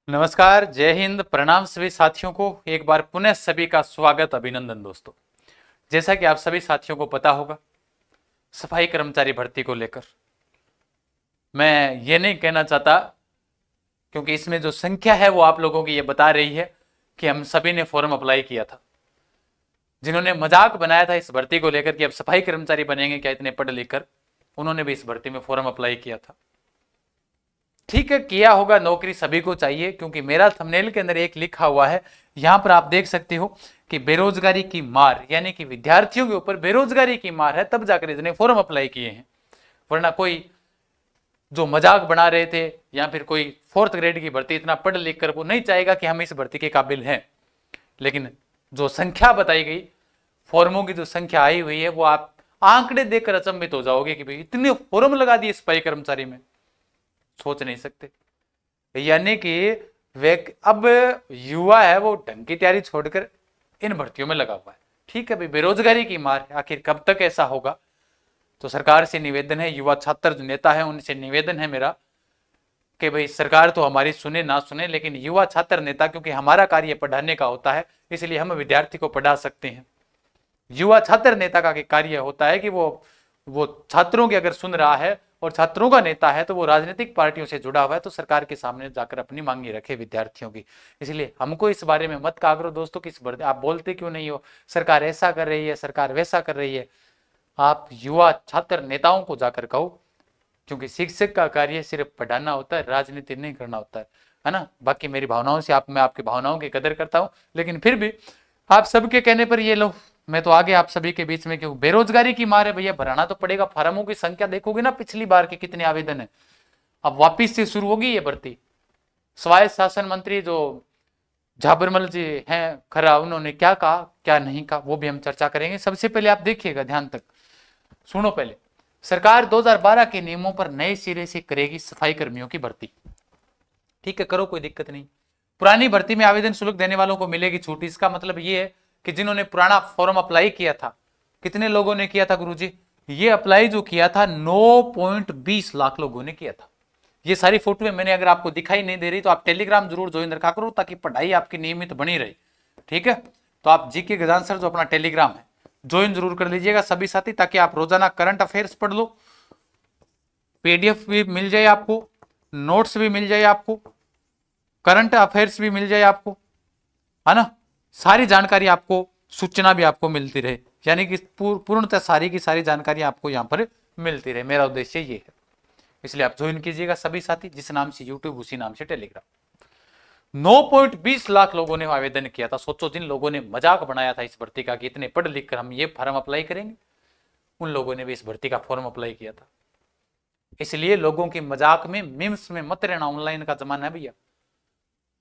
नमस्कार, जय हिंद, प्रणाम सभी साथियों को। एक बार पुनः सभी का स्वागत, अभिनंदन दोस्तों। जैसा कि आप सभी साथियों को पता होगा, सफाई कर्मचारी भर्ती को लेकर मैं ये नहीं कहना चाहता, क्योंकि इसमें जो संख्या है वो आप लोगों की ये बता रही है कि हम सभी ने फॉर्म अप्लाई किया था। जिन्होंने मजाक बनाया था इस भर्ती को लेकर कि अब सफाई कर्मचारी बनेंगे क्या इतने पढ़ लिख कर, उन्होंने भी इस भर्ती में फॉर्म अप्लाई किया था। ठीक है, किया होगा, नौकरी सभी को चाहिए, क्योंकि मेरा थंबनेल के अंदर एक लिखा हुआ है, यहां पर आप देख सकते हो कि बेरोजगारी की मार, यानी कि विद्यार्थियों के ऊपर बेरोजगारी की मार है, तब जाकर इसने फॉर्म अप्लाई किए हैं। वरना कोई जो मजाक बना रहे थे या फिर कोई फोर्थ ग्रेड की भर्ती इतना पढ़ लिख कर वो नहीं चाहेगा कि हम इस भर्ती के काबिल हैं। लेकिन जो संख्या बताई गई, फॉर्मों की जो संख्या आई हुई है, वो आप आंकड़े देखकर अचंभित हो जाओगे कि भाई इतने फॉर्म लगा दिए सफाई कर्मचारी में, सोच नहीं सकते। यानी कि वे अब युवा है वो ढंग की तैयारी छोड़कर इन भर्तियों में लगा हुआ है। ठीक है भाई, बेरोजगारी की मार है, आखिर कब तक ऐसा होगा। तो सरकार से निवेदन है, युवा छात्र जो नेता है उनसे निवेदन है मेरा कि भाई सरकार तो हमारी सुने ना सुने, लेकिन युवा छात्र नेता, क्योंकि हमारा कार्य पढ़ाने का होता है, इसलिए हम विद्यार्थी को पढ़ा सकते हैं। युवा छात्र नेता का कार्य होता है कि वो छात्रों की अगर सुन रहा है और छात्रों का नेता है तो वो राजनीतिक पार्टियों से जुड़ा हुआ है, तो सरकार के सामने जाकर अपनी मांगी रखे विद्यार्थियों की। इसलिए हमको इस बारे में मत कागरो दोस्तों कि आप बोलते क्यों नहीं हो, सरकार ऐसा कर रही है, सरकार वैसा कर रही है। आप युवा छात्र नेताओं को जाकर कहो, क्योंकि शिक्षक का कार्य सिर्फ पढ़ाना होता है, राजनीति नहीं करना होता है ना। बाकी मेरी भावनाओं से मैं आपकी भावनाओं की कदर करता हूं, लेकिन फिर भी आप सबके कहने पर ये लो, मैं तो आगे आप सभी के बीच में, क्यों बेरोजगारी की मार है भैया, भराना तो पड़ेगा। फार्मों की संख्या देखोगे ना, पिछली बार के कितने आवेदन है। अब वापिस से शुरू होगी ये भर्ती। स्वायत्त शासन मंत्री जो झाबरमल जी हैं खरा, उन्होंने क्या कहा क्या नहीं कहा वो भी हम चर्चा करेंगे। सबसे पहले आप देखिएगा, ध्यान तक सुनो। पहले सरकार 2012 के नियमों पर नए सिरे से करेगी सफाई कर्मियों की भर्ती। ठीक है, करो, कोई दिक्कत नहीं। पुरानी भर्ती में आवेदन शुल्क देने वालों को मिलेगी छूट। इसका मतलब ये है कि जिन्होंने पुराना फॉर्म अप्लाई किया था, कितने लोगों ने किया था गुरुजी? ये अप्लाई जो किया था 9.20 लाख लोगों ने किया था। ये सारी फोटोएं मैंने अगर आपको दिखाई नहीं दे रही तो आप टेलीग्राम जरूर ज्वाइन रखा करो, ताकि पढ़ाई आपकी नियमित बनी रहे। ठीक है, तो आप जीके गजान सर जो अपना टेलीग्राम है ज्वाइन जरूर कर लीजिएगा सभी साथी, ताकि आप रोजाना करंट अफेयर्स पढ़ लो, पीडीएफ भी मिल जाए आपको, नोट्स भी मिल जाए आपको, करंट अफेयर्स भी मिल जाए आपको, है ना। सारी जानकारी आपको, सूचना भी आपको मिलती रहे, यानी कि पूर्णतः सारी की सारी जानकारी आपको यहाँ पर मिलती रहे। मेरा उद्देश्य ये है, इसलिए आप ज्वाइन कीजिएगा सभी साथी, जिस नाम से यूट्यूब उसी नाम से टेलीग्राम। 9.20 लाख लोगों ने आवेदन किया था। सोचो, जिन लोगों ने मजाक बनाया था इस भर्ती का कि इतने पढ़ लिख कर हम ये फॉर्म अप्लाई करेंगे, उन लोगों ने भी इस भर्ती का फॉर्म अप्लाई किया था। इसलिए लोगों की मजाक में, मीम्स में मत रहना, ऑनलाइन का जमाना है भैया।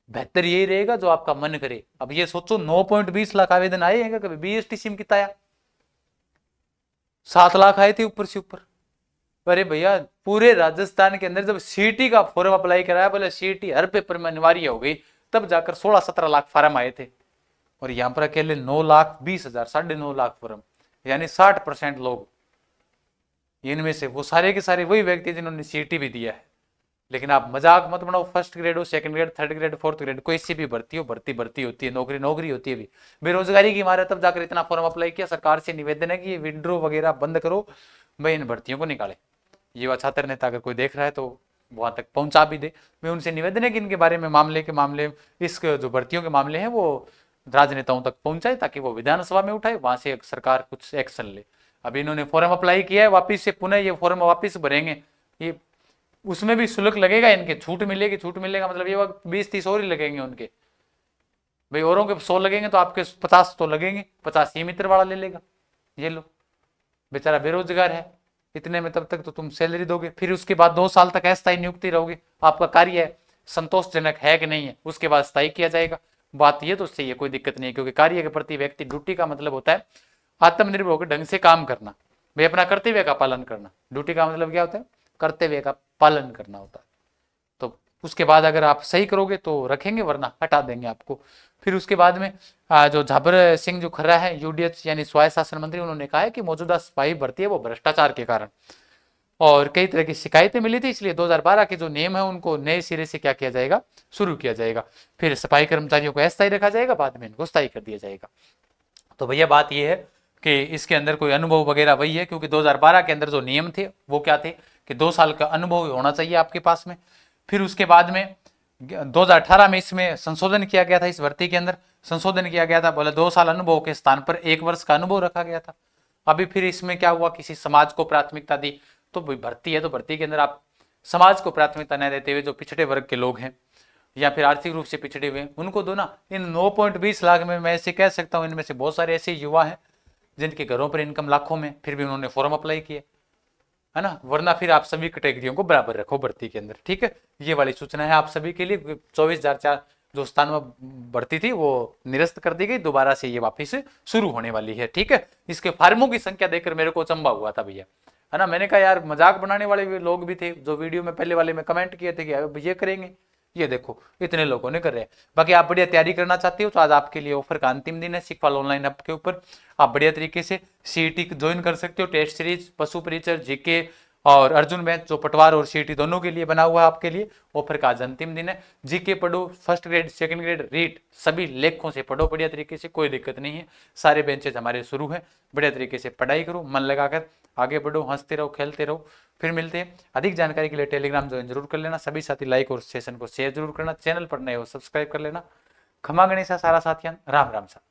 बेहतर यही रहेगा जो आपका मन करे। अब ये सोचो, 9.20 लाख आवेदन आए हैं, कभी बीएसटी सिम कितना आया? 7 लाख आए थे ऊपर से ऊपर। अरे भैया, पूरे राजस्थान के अंदर जब सीटी का फॉर्म अप्लाई कराया, बोले सीटी हर पेपर में अनिवार्य हो गई, तब जाकर 16-17 लाख फॉर्म आए थे। और यहां पर अकेले 9,20,000, 9.5 लाख फॉर्म, यानी 60% लोग। इनमें से वो सारे के सारे वही व्यक्ति जिन्होंने सीटी भी दिया है। लेकिन आप मजाक मत बनाओ, फर्स्ट ग्रेड हो, second grade, third grade, fourth grade, कोई सी भी भर्ती हो, भर्ती होती है, नौकरी नौकरी होती है। भी बेरोजगारी की मारे तब जाकर इतना फॉर्म अप्लाई किया। सरकार से निवेदन है कि ये विड्रो वगैरह बंद करो, भाई इन भर्तियों को निकाले। युवा छात्र नेता अगर कोई देख रहा है तो वहां तक पहुंचा भी दे। मैं उनसे निवेदन है कि इनके बारे में मामले इस जो भर्तियों के मामले हैं वो राजनेताओं तक पहुंचाए, ताकि वो विधानसभा में उठाए, वहां से सरकार कुछ एक्शन ले। अभी इन्होंने फॉर्म अप्लाई किया है, वापिस से पुनः ये फॉर्म वापिस भरेंगे, ये उसमें भी शुल्क लगेगा, इनके छूट मिलेगी। छूट मिलेगा मतलब ये 20-30 और ही लगेंगे उनके। भाई औरों के 100 लगेंगे तो आपके 50 तो लगेंगे, 50 ही मित्र वाला ले लेगा। ये लो, बेचारा बेरोजगार है, इतने में तब तक तो तुम सैलरी दोगे, फिर उसके बाद 2 साल तक अस्थायी नियुक्ति रहोगे। आपका कार्य संतोषजनक है कि नहीं है, उसके बाद स्थायी किया जाएगा। बात ये तो सही है, कोई दिक्कत नहीं है, क्योंकि कार्य के प्रति व्यक्ति, ड्यूटी का मतलब होता है आत्मनिर्भर होकर ढंग से काम करना, भाई अपना कर्तव्य का पालन करना। ड्यूटी का मतलब क्या होता है? कर्तव्य का पालन करना होता है। तो उसके बाद अगर आप सही करोगे तो रखेंगे, वरना हटा देंगे आपको। फिर उसके बाद में जो झाबर सिंह जो खर्रा है, यूडीएच यानी स्वायत्त शासन मंत्री, उन्होंने कहा है कि मौजूदा सिपाही भर्ती है वो भ्रष्टाचार के कारण और कई तरह की शिकायतें मिली थी, इसलिए 2012 के जो नियम है उनको नए सिरे से क्या किया जाएगा, शुरू किया जाएगा। फिर सफाई कर्मचारियों को अस्थायी रखा जाएगा, बाद में इनको स्थायी कर दिया जाएगा। तो भैया बात यह है कि इसके अंदर कोई अनुभव वगैरह वही है, क्योंकि 2012 के अंदर जो नियम थे वो क्या थे कि 2 साल का अनुभव होना चाहिए आपके पास में। फिर उसके बाद में 2018 में इसमें संशोधन किया गया था, इस भर्ती के अंदर संशोधन किया गया था, बोले 2 साल अनुभव के स्थान पर 1 वर्ष का अनुभव रखा गया था। अभी फिर इसमें क्या हुआ, किसी समाज को प्राथमिकता दी, तो भर्ती है तो भर्ती के अंदर आप समाज को प्राथमिकता न देते हुए जो पिछड़े वर्ग के लोग हैं या फिर आर्थिक रूप से पिछड़े हुए उनको दो ना। इन 9.20 लाख में मैं ऐसे कह सकता हूँ, इनमें से बहुत सारे ऐसे युवा हैं जिनके घरों पर इनकम लाखों में, फिर भी उन्होंने फॉर्म अप्लाई किए, है ना। वरना फिर आप सभी कैटेगरियों को बराबर रखो भर्ती के अंदर, ठीक है। ये वाली सूचना है आप सभी के लिए। 24,004 जो स्थान में भर्ती थी वो निरस्त कर दी गई, दोबारा से ये वापस शुरू होने वाली है, ठीक है। इसके फार्मों की संख्या देखकर मेरे को अचंभा हुआ था भैया, है ना। मैंने कहा यार मजाक बनाने वाले भी लोग भी थे जो वीडियो में पहले वाले में कमेंट किए थे कि अब ये करेंगे, ये देखो इतने लोगों ने कर रहे हैं। बाकी आप बढ़िया तैयारी करना चाहते हो तो आज आपके लिए ऑफर का अंतिम दिन है शिखपाल ऑनलाइन हब के ऊपर। आप बढ़िया तरीके से सीईटी ज्वाइन कर सकते हो, टेस्ट सीरीज, पशु परिचय, जीके और अर्जुन बैच जो पटवार और सीईटी दोनों के लिए बना हुआ है आपके लिए। ऑफर का आज अंतिम दिन है। जीके पढ़ो, first grade, second grade, REET सभी लेखों से पढ़ो बढ़िया तरीके से, कोई दिक्कत नहीं है। सारे बेंचेज हमारे शुरू हैं, बढ़िया तरीके से पढ़ाई करो, मन लगाकर आगे बढ़ो, हंसते रहो, खेलते रहो। फिर मिलते हैं। अधिक जानकारी के लिए टेलीग्राम ज्वाइन जरूर कर लेना। सभी साथी लाइक और सेशन को शेयर जरूर करना। चैनल पर नए हो सब्सक्राइब कर लेना। खमा गणेशा सारा साथियां, राम राम सा।